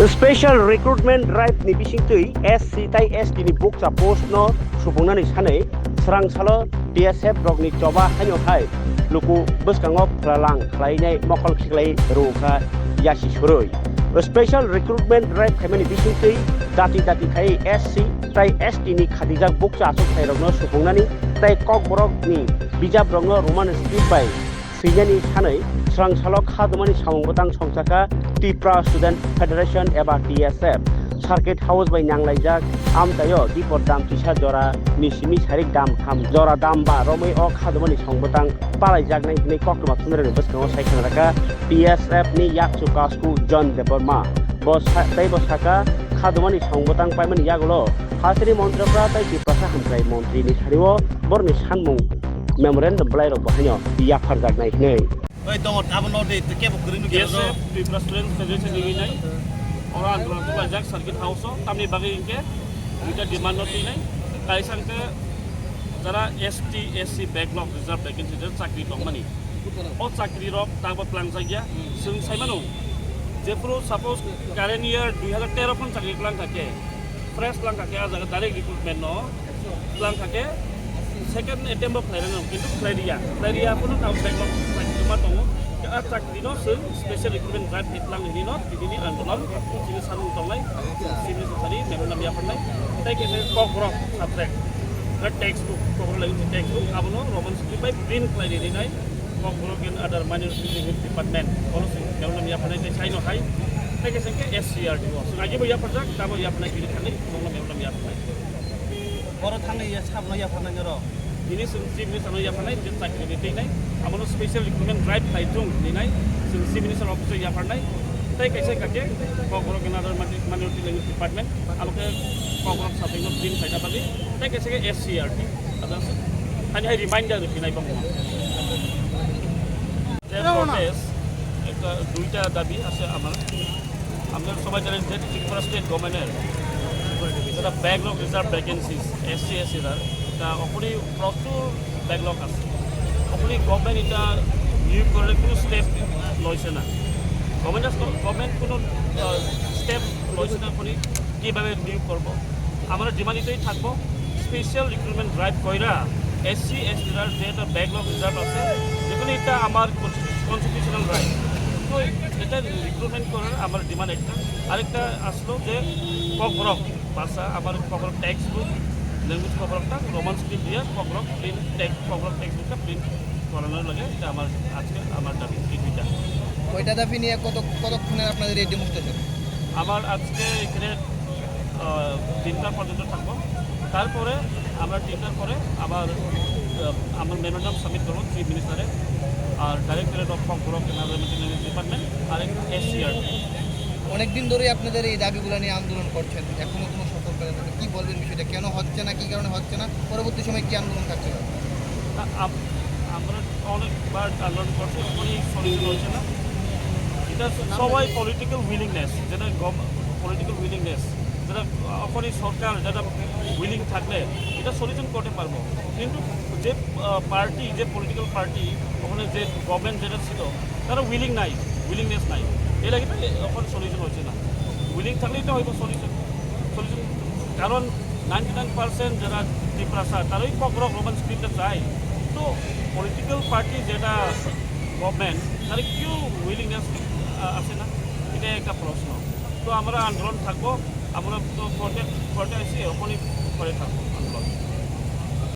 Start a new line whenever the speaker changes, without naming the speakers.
Special recruitment drive ni bisingtui SC tai ST ni buksa post no supungnani sanai serang salo DSF rok ni coba hanyo hai luku beskango pralang khlainai mokol khiklai ruka yasi surui special recruitment drive khaimani bisingtui dati khai SC tai ST ni khadijak buksa asuk khai rok no supungnani tai kok borok ni bijab rok no roman script bai Sejani sanai serang salo khadumani samongbatang songchaka Tripura Student Federation eba DSF Circuit House by Nyanglajak amtayo dipor dam tisa jora nisimi sarik dam kham jora dam ba romai o khadumani songbatang palaijak nai ni kokma thunre beskango saikhanraka DSF ni yakchu kasku John Deborma bos tai bosaka khadumani songbatang paimani yagulo hasri montrapra tai Tripura hamkai montri ni thariwo borni sanmung memorandum blairo bahanyo yakharjak nai nei
Oi dong abon ode ke bukrin ke
yes Tripura Student Federation ni nai ora andron tu bajak circuit house tamni bagi ke kita demand noti nai kaisan ke jara ST SC backlog reserve vacancy der chakri tong mani o chakri rok tabo plan jagya sung saimano jepro suppose current year 2013 pon chakri plan thake fresh plan thake aja direct recruitment no plan thake second attempt of hiring kintu criteria pun tahu backlog cuma tongo ke chakri no special recruitment drive itlang ini no ini andolan sini sarung tonglai sini tadi memang ya pernah tai ke kokrok subject the textbook kokrok lagi textbook abono roman script by print klai nai kokrok in other minority department policy memang ya pernah ke china hai tai ke sengke SCRD so lagi ya pernah kamu ya pernah kiri kali memang ya pernah
oro thangni ya sabno ya phanai ro
ini chief minister ya phanai jin chakri ni nai amono special recruitment drive thaitung ni nai chief minister office ya phanai tai kaise kake kokrok in other minority language department amoke kokrok sabing no print thaina bali tai kaise ke SCRT others ani hai reminder ni nai bang একটা দুইটা দাবি আছে আমার আমরা সবাই জানেন যে Tripura state গভর্নমেন্টের যেটা backlog reserve vacancies SC SC এটা অপরি প্রচুর ব্যাকলগ আছে অপরি গভর্নমেন্ট এটা নিয়োগ করে কোনো স্টেপ লইছে না গভর্নমেন্ট কোনো স্টেপ লইছে না আপনি কীভাবে নিয়োগ করব আমরা ডিমান্ডিতেই থাকবো স্পেশাল রিক্রুটমেন্ট ড্রাইভ কইরা SC SC যে একটা ব্যাকলগ রিজার্ভ আছে যেখানে এটা আমার কনস্টিটিউশনাল রাইট তো এটা রিক্রুটমেন্ট করার আমার ডিমান্ড একটা আরেকটা আসলো যে ককরক ভাষা আমার ককরক টেক্সট বুক ল্যাঙ্গুয়েজ ককরকটা রোমান স্ক্রিপ্ট দিয়ে ককরক প্রিন্ট ককরক টেক্সট বুকটা প্রিন্ট করানোর লাগে এটা আমার আজকে আমার দাবি এই দুইটা
ওইটা দাবি নিয়ে কতক্ষণে আপনাদের এই ডেমনস্ট্রেশন
আমার আজকে এখানে 3টা পর্যন্ত থাকবো তারপরে আমরা 3টার পরে আবার আমার মেমোরান্ডাম সাবমিট করবো চিফ মিনিস্টারে আর ডাইরেক্টরেট অফ ককরক ডিপার্টমেন্ট আর SCR
অনেকদিন ধরেই আপনাদের এই দাবিগুলো নিয়ে আন্দোলন করছেন এখনো কোনো সফল করেন না কী বলবেন বিষয়টা কেন হচ্ছে না কী কারণে হচ্ছে না পরবর্তী সময় কী আন্দোলন থাকছে না
আমরা অনেকবার আন্দোলন করছি এখনই সলিউশন হচ্ছে না এটা সবাই পলিটিক্যাল উইলিংনেস যেটা পলিটিক্যাল উইলিংনেস যেটা এখনই সরকার যেটা উইলিং থাকলে এটা সলিউশন করতে পারবো কিন্তু যে পার্টি যে পলিটিক্যাল পার্টি ওখানে যে গভর্নমেন্ট যেটা ছিল তারা উইলিংনেস নাই এই লাগে এখন সলিউশন হচ্ছে না উইলিং থাকলেই তো হইব সলিউশন কারণ 99% যারা ত্রিপুরা তারাই ককরক রোমান স্ক্রিপ্টে চায় তো পলিটিক্যাল পার্টি যেটা গভর্নমেন্ট তারা কেউ উইলিংনেস আছে না এটা একটা প্রশ্ন তো আমরা আন্দোলন থাকবো আমরা তো কোর্টে আসি ওখানেই করে থাকবো আন্দোলন